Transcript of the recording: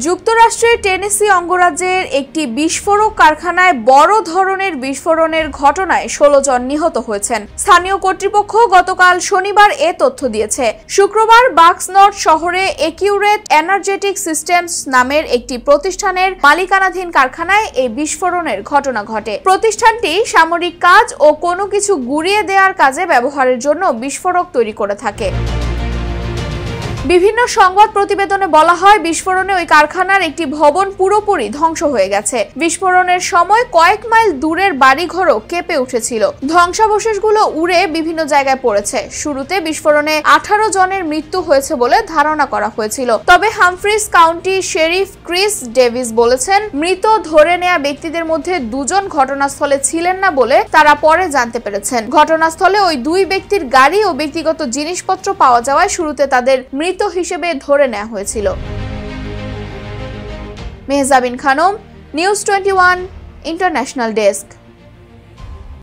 যুক্তরাষ্ট্রের টেনেসি অঙ্গরাজ্যের একটি বিস্ফোরক কারখানায় বড় ধরনের বিস্ফোরণের ঘটনায় 16 জন নিহত হয়েছেন। স্থানীয় কর্তৃপক্ষ গতকাল শনিবার এ তথ্য দিয়েছে। শুক্রবার বাক্সনট শহরে একিউরেট এনার্জেটিক সিস্টেমস নামের একটি প্রতিষ্ঠানের মালিকানাধীন কারখানায় এই বিস্ফোরণের ঘটনা ঘটে। প্রতিষ্ঠানটি সামরিক কাজ ও কোনো কিছু গুঁড়িয়ে দেওয়ার কাজে ব্যবহারের জন্য বিস্ফোরক তৈরি করে থাকে। বিভিন্ন সংবাদ প্রতিবেদনে বলা হয়, বিস্ফোরণে ওই কারখানার একটি ভবন পুরোপুরি ধ্বংস হয়ে গেছে। বিস্ফোরণের সময় কয়েক মাইল দূরের বাড়িঘরও কেঁপে উঠেছিল। ধ্বংসাবশেষগুলো উড়ে বিভিন্ন জায়গায় পড়েছে। শুরুতে বিস্ফোরণে 18 জনের মৃত্যু হয়েছে বলে ধারণা করা হয়েছিল। তবে Humphreys county sheriff Chris Davis বলেছেন, মৃত ধরে নেয়া ব্যক্তিদের মধ্যে 2 জন ঘটনাস্থলে ছিলেন না বলে তারা পরে জানতে পেরেছেন। ঘটনাস্থলে ওই 2 ব্যক্তির গাড়ি ও ব্যক্তিগত জিনিসপত্র পাওয়া যাওয়ায় শুরুতে তাদের মৃত হিসেবে ধরে নেওয়া হয়েছিল। Mehjabin Khanam, news 21 international desk.